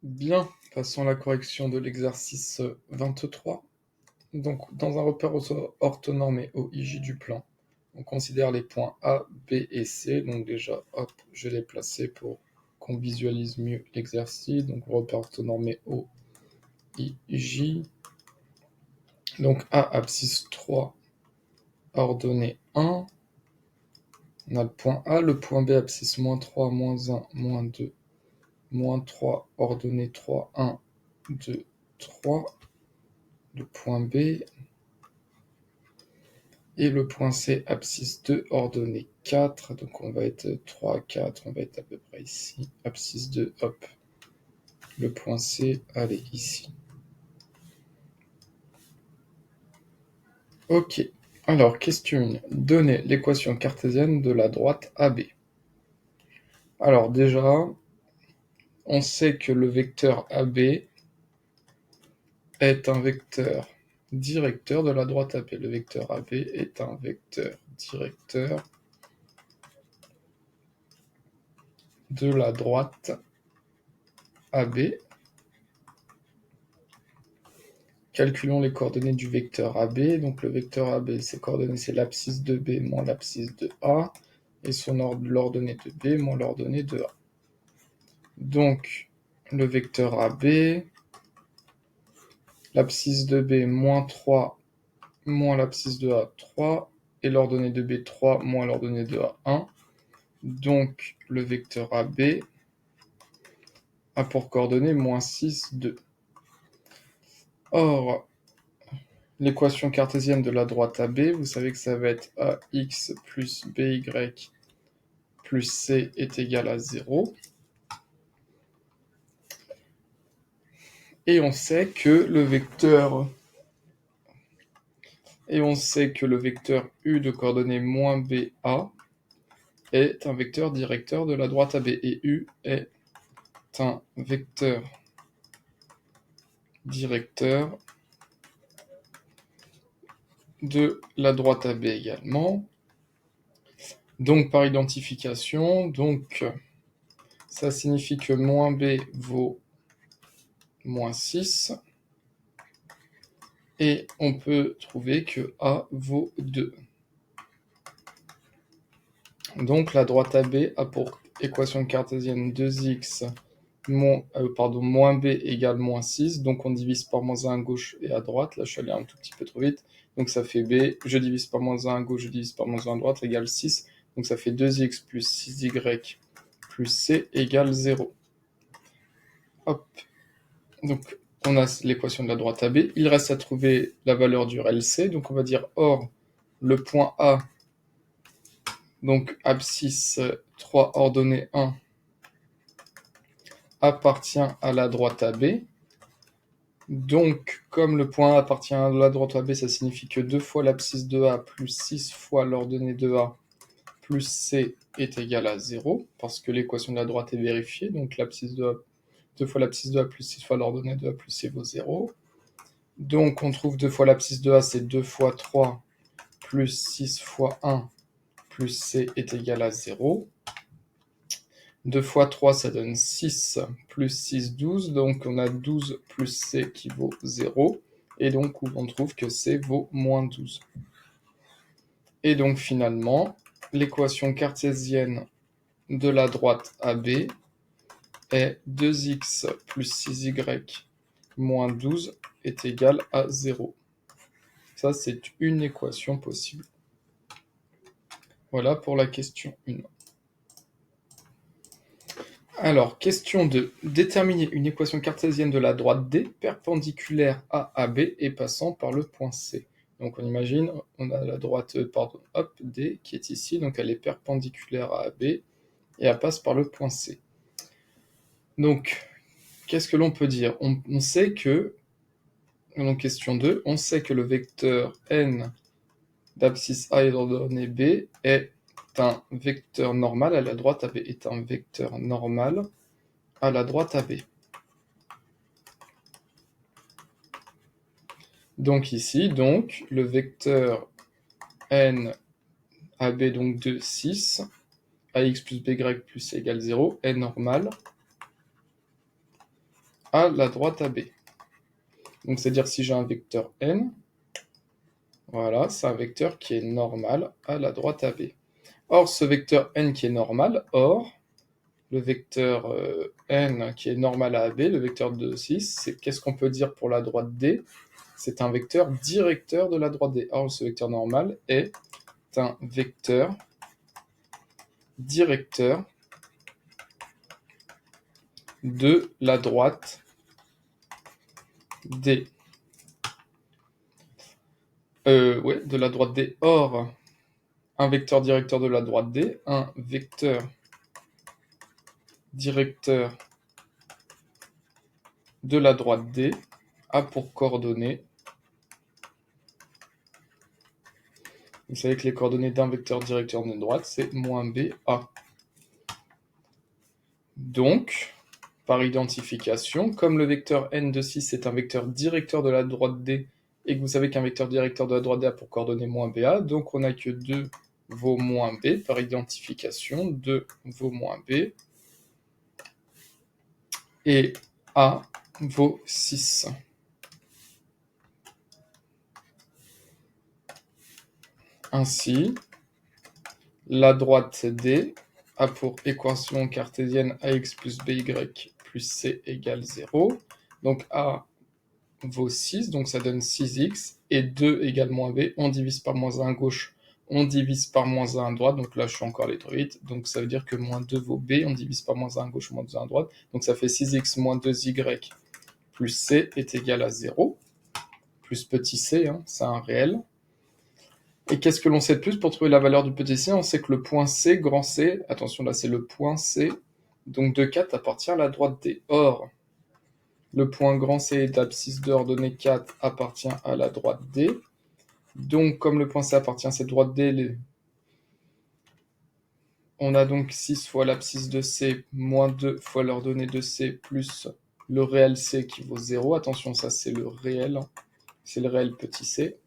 Bien, passons à la correction de l'exercice 23. Donc, dans un repère orthonormé OIJ du plan, on considère les points A, B et C. Donc déjà, hop, je l'ai placé pour qu'on visualise mieux l'exercice. Donc, repère orthonormé OIJ. Donc, A, abscisse 3, ordonnée 1. On a le point A, le point B, abscisse moins 3, moins 1, moins 2, moins 3, ordonnée 3, 1, 2, 3. Le point B. Et le point C, abscisse 2, ordonnée 4. Donc on va être 3, 4, on va être à peu près ici. Abscisse 2, hop. Le point C, allez, ici. Ok. Alors, question 1. Donnez l'équation cartésienne de la droite AB. Alors déjà, on sait que le vecteur AB est un vecteur directeur de la droite AB. Le vecteur AB est un vecteur directeur de la droite AB. Calculons les coordonnées du vecteur AB. Donc le vecteur AB, ses coordonnées, c'est l'abscisse de B moins l'abscisse de A, et l'ordonnée de B moins l'ordonnée de A. Donc le vecteur AB, l'abscisse de B moins 3 moins l'abscisse de A 3, et l'ordonnée de B 3 moins l'ordonnée de A 1. Donc le vecteur AB a pour coordonnées moins 6, 2. Or, l'équation cartésienne de la droite AB, vous savez que ça va être AX plus BY plus C est égal à 0. Et on sait que le vecteur U de coordonnées moins BA est un vecteur directeur de la droite AB. Et U est un vecteur directeur de la droite AB également. Donc par identification, donc ça signifie que moins B vaut moins 6. Et on peut trouver que A vaut 2. Donc la droite AB a pour équation cartésienne 2x moins B égale moins 6. Donc on divise par moins 1 à gauche et à droite. Là je suis allé un tout petit peu trop vite. Donc ça fait B, je divise par moins 1 à gauche, je divise par moins 1 à droite, égale 6. Donc ça fait 2x plus 6y plus C égale 0. Hop. Donc on a l'équation de la droite AB. Il reste à trouver la valeur du RLC. Donc on va dire or le point A, donc abscisse 3 ordonnée 1, appartient à la droite AB. Donc, comme le point A appartient à la droite AB, ça signifie que 2 fois l'abscisse de A plus 6 fois l'ordonnée de A plus C est égal à 0, parce que l'équation de la droite est vérifiée. Donc l'abscisse de A, 2 fois l'abscisse de A plus 6 fois l'ordonnée de A plus C vaut 0. Donc on trouve 2 fois l'abscisse de A, c'est 2 fois 3 plus 6 fois 1 plus C est égal à 0. 2 fois 3, ça donne 6, plus 6, 12. Donc on a 12 plus C qui vaut 0. Et donc on trouve que C vaut moins 12. Et donc finalement, l'équation cartésienne de la droite AB est 2x plus 6y moins 12 est égal à 0. Ça, c'est une équation possible. Voilà pour la question 1. Alors, question 2. Déterminer une équation cartésienne de la droite D perpendiculaire à AB et passant par le point C. Donc on imagine, on a la droite D qui est ici, donc elle est perpendiculaire à AB et elle passe par le point C. Donc, qu'est-ce que l'on peut dire ? On sait que, donc question 2, on sait que le vecteur n d'abscisse A et d'ordonnée B est un vecteur normal à la droite AB, est un vecteur normal à la droite AB. Donc ici, donc, le vecteur n AB, donc de 6, ax plus by plus c égale 0, est normal à la droite AB. Donc, c'est-à-dire si j'ai un vecteur n, voilà, c'est un vecteur qui est normal à la droite AB. Or, ce vecteur n qui est normal, or, le vecteur n qui est normal à AB, le vecteur de 6, qu'est-ce qu'on peut dire pour la droite D? C'est un vecteur directeur de la droite D. Or, ce vecteur normal est un vecteur directeur de la droite D. Ouais, de la droite D. Or, un vecteur directeur de la droite D, un vecteur directeur de la droite D a pour coordonnées, vous savez que les coordonnées d'un vecteur directeur de droite, c'est moins BA. Donc, par identification, comme le vecteur n de 6 est un vecteur directeur de la droite D, et que vous savez qu'un vecteur directeur de la droite D a pour coordonnées moins BA, donc on n'a que 2 vaut moins B, par identification, 2 vaut moins B, et A vaut 6. Ainsi, la droite D a pour équation cartésienne ax plus by plus c égale 0. Donc A vaut 6, donc ça donne 6x, et 2 égale moins b, on divise par moins 1 à gauche, on divise par moins 1 à droite, donc là je suis encore allé trop vite, donc ça veut dire que moins 2 vaut b, on divise par moins 1 à gauche, moins 2 à droite, donc ça fait 6x moins 2y plus c est égal à 0, plus petit c, hein, c'est un réel. Et qu'est-ce que l'on sait de plus pour trouver la valeur du petit c? On sait que le point C, grand C, attention là c'est le point C, donc de 4 appartient à la droite D. Or, le point grand C d'abscisse d'ordonnée 4 appartient à la droite D. Donc, comme le point C appartient à cette droite D, on a donc 6 fois l'abscisse de C, moins 2 fois l'ordonnée de C, plus le réel C qui vaut 0. Attention, ça c'est le réel petit c.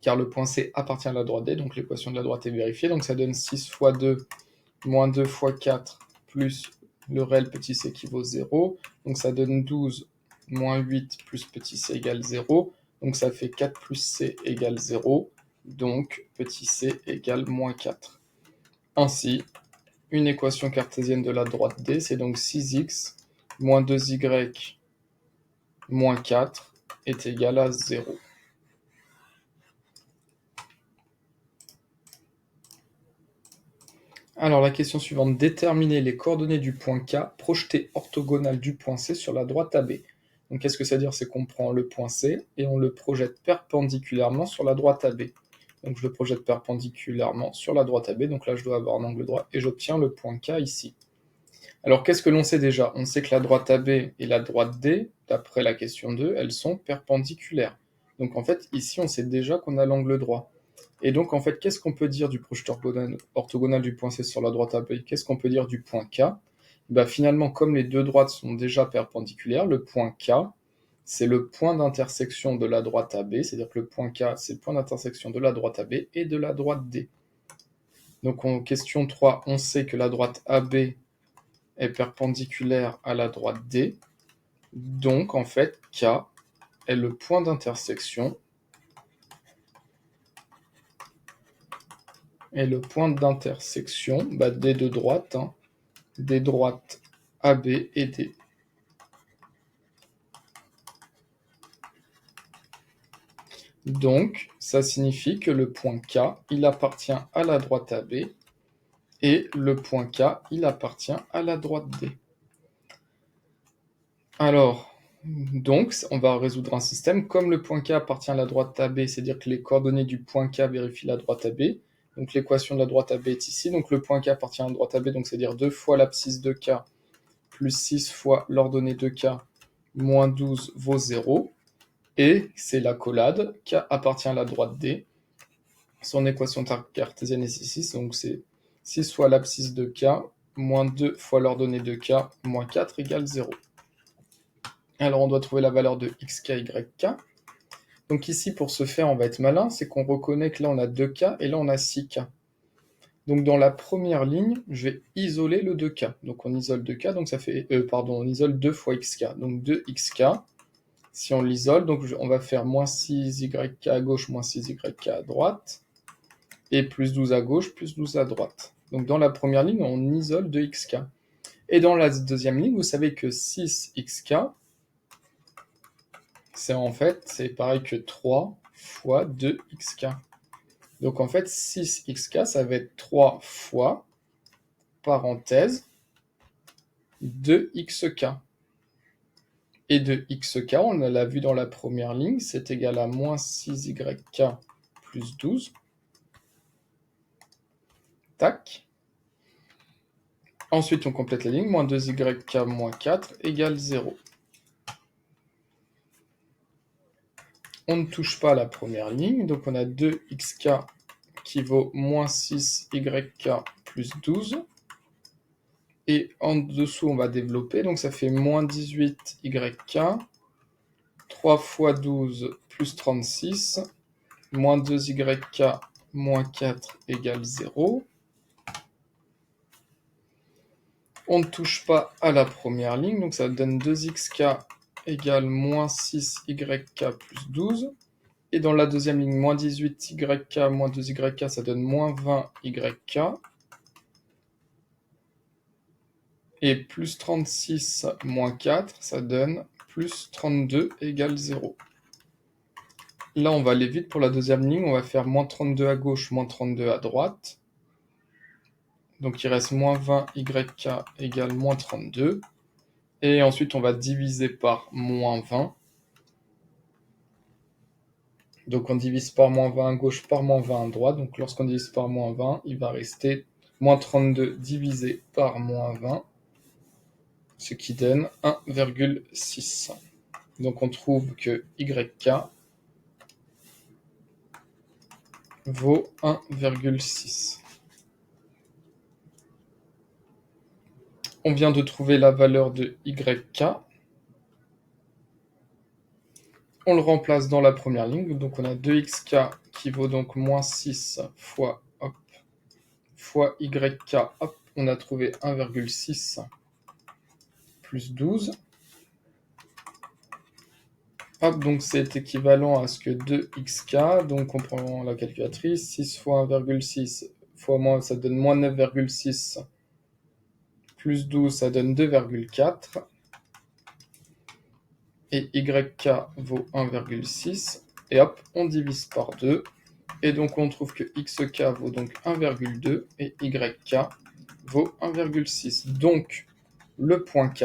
Car le point C appartient à la droite D, donc l'équation de la droite est vérifiée. Donc ça donne 6 fois 2, moins 2 fois 4, plus le réel petit c qui vaut 0. Donc ça donne 12, moins 8, plus petit c égale 0. Donc ça fait 4 plus c égale 0. Donc petit c égale moins 4. Ainsi, une équation cartésienne de la droite D, c'est donc 6x moins 2y moins 4 est égal à 0. Alors la question suivante, déterminer les coordonnées du point K projeté orthogonal du point C sur la droite AB. Donc qu'est-ce que ça veut dire? C'est qu'on prend le point C et on le projette perpendiculairement sur la droite AB. Donc je le projette perpendiculairement sur la droite AB, donc là je dois avoir un angle droit et j'obtiens le point K ici. Alors qu'est-ce que l'on sait déjà? On sait que la droite AB et la droite D, d'après la question 2, elles sont perpendiculaires. Donc en fait ici on sait déjà qu'on a l'angle droit. Et donc, en fait, qu'est-ce qu'on peut dire du projet orthogonal du point C sur la droite AB? Qu'est-ce qu'on peut dire du point K? Finalement, comme les deux droites sont déjà perpendiculaires, le point K, c'est le point d'intersection de la droite AB, c'est-à-dire que le point K, c'est le point d'intersection de la droite AB et de la droite D. Donc, en question 3, on sait que la droite AB est perpendiculaire à la droite D. Donc, en fait, K est le point d'intersection des deux droites, des droites AB et D. Donc, ça signifie que le point K, il appartient à la droite AB et le point K, il appartient à la droite D. Alors, donc, on va résoudre un système. Comme le point K appartient à la droite AB, c'est-à-dire que les coordonnées du point K vérifient la droite AB. Donc, l'équation de la droite AB est ici. Donc, le point K appartient à la droite AB, donc c'est-à-dire 2 fois l'abscisse de K plus 6 fois l'ordonnée de K moins 12 vaut 0. Et c'est l'accolade, K appartient à la droite D. Son équation cartésienne est ici, donc c'est 6 fois l'abscisse de K, moins 2 fois l'ordonnée de K, moins 4 égale 0. Alors on doit trouver la valeur de xk, yk. Donc ici, pour ce faire, on va être malin, c'est qu'on reconnaît que là on a 2K et là on a 6K. Donc dans la première ligne, je vais isoler le 2k. Donc on isole 2k, donc ça fait... on isole 2 fois xk. Donc 2xk, si on l'isole, donc on va faire moins 6yk à gauche, moins 6yk à droite, et plus 12 à gauche, plus 12 à droite. Donc dans la première ligne, on isole 2xk. Et dans la deuxième ligne, vous savez que 6xk, c'est pareil que 3 fois 2xk. Donc en fait, 6xk, ça va être 3 fois, parenthèse, 2xk. Et de xk, on l'a vu dans la première ligne, c'est égal à moins 6yk plus 12. Tac. Ensuite, on complète la ligne, moins 2yk moins 4 égale 0. On ne touche pas la première ligne, donc on a 2xk qui vaut moins 6yk plus 12. Et en dessous, on va développer, donc ça fait moins 18yk, 3 fois 12 plus 36, moins 2yk moins 4 égale 0. On ne touche pas à la première ligne, donc ça donne 2xk égale moins 6yk plus 12. Et dans la deuxième ligne, moins 18yk moins 2yk, ça donne moins 20yk. Et plus 36 moins 4, ça donne plus 32 égale 0. Là, on va aller vite pour la deuxième ligne. On va faire moins 32 à gauche, moins 32 à droite. Donc, il reste moins 20yk égale moins 32. Et ensuite, on va diviser par moins 20. Donc, on divise par moins 20 à gauche, par moins 20 à droite. Donc, lorsqu'on divise par moins 20, il va rester moins 32 divisé par moins 20, ce qui donne 1,6. Donc, on trouve que yk vaut 1,6. On vient de trouver la valeur de yk. On le remplace dans la première ligne. Donc on a 2xk qui vaut donc moins 6 fois, fois yk. Hop, on a trouvé 1,6 plus 12. Hop, donc c'est équivalent à ce que 2xk. Donc on prend la calculatrice. 6 fois 1,6 fois moins, ça donne moins 9,6. Plus 12, ça donne 2,4. Et yk vaut 1,6. Et hop, on divise par 2. Et donc on trouve que xk vaut donc 1,2 et yk vaut 1,6. Donc le point K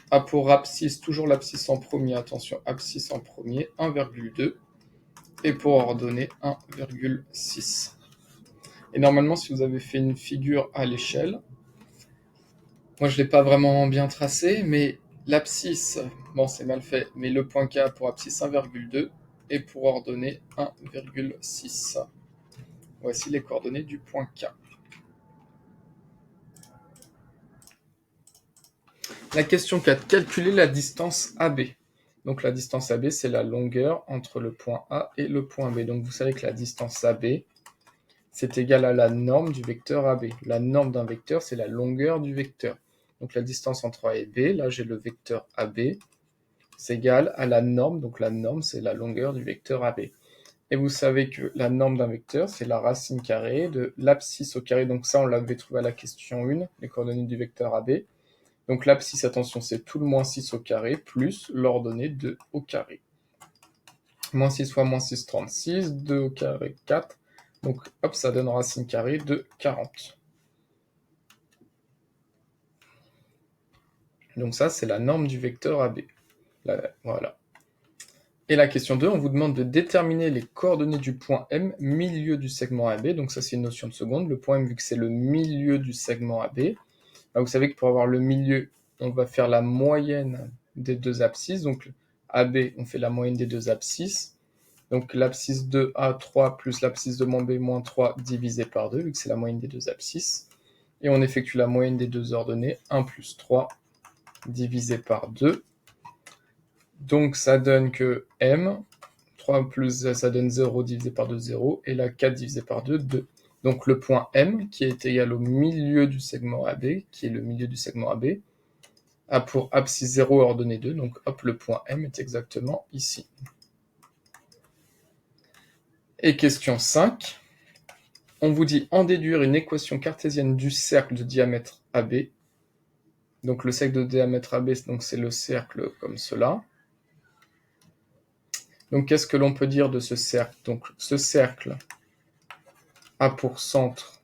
a pour abscisse, toujours l'abscisse en premier, attention, abscisse en premier, 1,2. Et pour ordonnée, 1,6. Et normalement, si vous avez fait une figure à l'échelle, moi je ne l'ai pas vraiment bien tracé, mais l'abscisse, bon c'est mal fait, mais le point K pour abscisse 1,2 et pour ordonnée 1,6. Voici les coordonnées du point K. La question 4. Calculer la distance AB. Donc la distance AB, c'est la longueur entre le point A et le point B. Donc vous savez que la distance AB, c'est égal à la norme du vecteur AB. La norme d'un vecteur, c'est la longueur du vecteur. Donc la distance entre A et B, là j'ai le vecteur AB, c'est égal à la norme. Donc la norme, c'est la longueur du vecteur AB. Et vous savez que la norme d'un vecteur, c'est la racine carrée de l'abscisse au carré. Donc ça, on l'avait trouvé à la question 1, les coordonnées du vecteur AB. Donc l'abscisse, attention, c'est tout le moins 6 au carré, plus l'ordonnée 2 au carré. Moins 6 fois moins 6, 36, 2 au carré, 4. Donc hop, ça donne racine carrée de 40. Donc ça, c'est la norme du vecteur AB. Voilà. Et la question 2, on vous demande de déterminer les coordonnées du point M, milieu du segment AB. Donc ça, c'est une notion de seconde. Le point M, vu que c'est le milieu du segment AB, bah, vous savez que pour avoir le milieu, on va faire la moyenne des deux abscisses. Donc AB, on fait la moyenne des deux abscisses. Donc l'abscisse de A, 3, plus l'abscisse de B, moins 3, divisé par 2, vu que c'est la moyenne des deux abscisses. Et on effectue la moyenne des deux ordonnées, 1 plus 3, divisé par 2. Donc ça donne que M, 3 plus ça donne 0 divisé par 2, 0. Et là, 4 divisé par 2, 2. Donc le point M, qui est égal au milieu du segment AB, qui est le milieu du segment AB, a pour abscisse 0 ordonnée 2, donc hop, le point M est exactement ici. Et question 5, on vous dit en déduire une équation cartésienne du cercle de diamètre AB. Donc le cercle de diamètre AB, c'est le cercle comme cela. Donc qu'est-ce que l'on peut dire de ce cercle? Donc ce cercle a pour centre,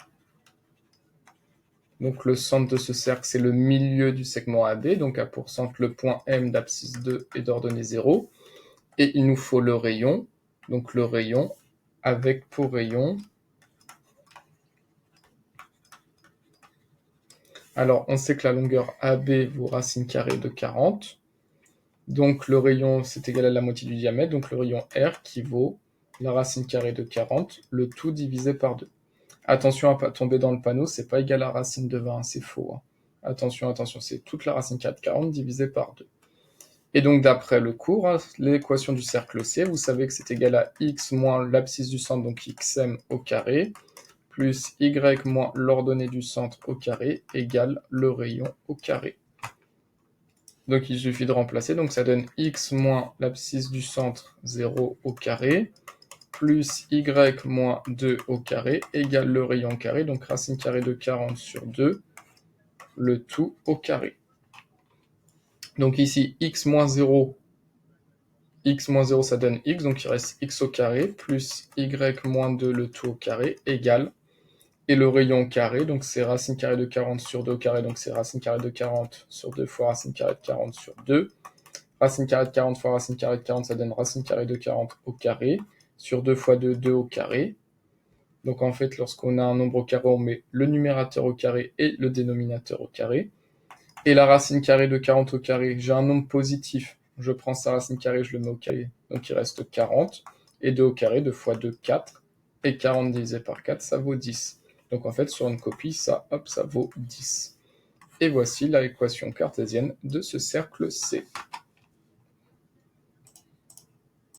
donc le centre de ce cercle, c'est le milieu du segment AB, donc a pour centre le point M d'abscisse 2 et d'ordonnée 0. Et il nous faut le rayon, donc le rayon avec pour rayon. Alors on sait que la longueur AB vaut racine carrée de 40. Donc le rayon, c'est égal à la moitié du diamètre, donc le rayon R qui vaut la racine carrée de 40, le tout divisé par 2. Attention à ne pas tomber dans le panneau, c'est pas égal à racine de 20, c'est faux. Hein. Attention, c'est toute la racine carrée de 40 divisée par 2. Et donc d'après le cours, hein, l'équation du cercle C, vous savez que c'est égal à x moins l'abscisse du centre, donc xm au carré, plus y moins l'ordonnée du centre au carré, égale le rayon au carré. Donc il suffit de remplacer, donc ça donne x moins l'abscisse du centre 0 au carré, plus y moins 2 au carré, égale le rayon au carré, donc racine carrée de 40 sur 2, le tout au carré. Donc ici, x moins 0 ça donne x, donc il reste x au carré, plus y moins 2, le tout au carré, égale, et le rayon au carré, donc c'est racine carrée de 40 sur 2 au carré, donc c'est racine carrée de 40 sur 2 fois racine carrée de 40 sur 2. Racine carrée de 40 fois racine carrée de 40, ça donne racine carrée de 40 au carré, sur 2 fois 2, 2 au carré. Donc en fait, lorsqu'on a un nombre au carré, on met le numérateur au carré et le dénominateur au carré. Et la racine carrée de 40 au carré, j'ai un nombre positif, je prends sa racine carrée, je le mets au carré, donc il reste 40. Et 2 au carré, 2 fois 2, 4. Et 40 divisé par 4, ça vaut 10. Donc en fait, sur une copie, ça vaut 10. Et voici l'équation cartésienne de ce cercle C.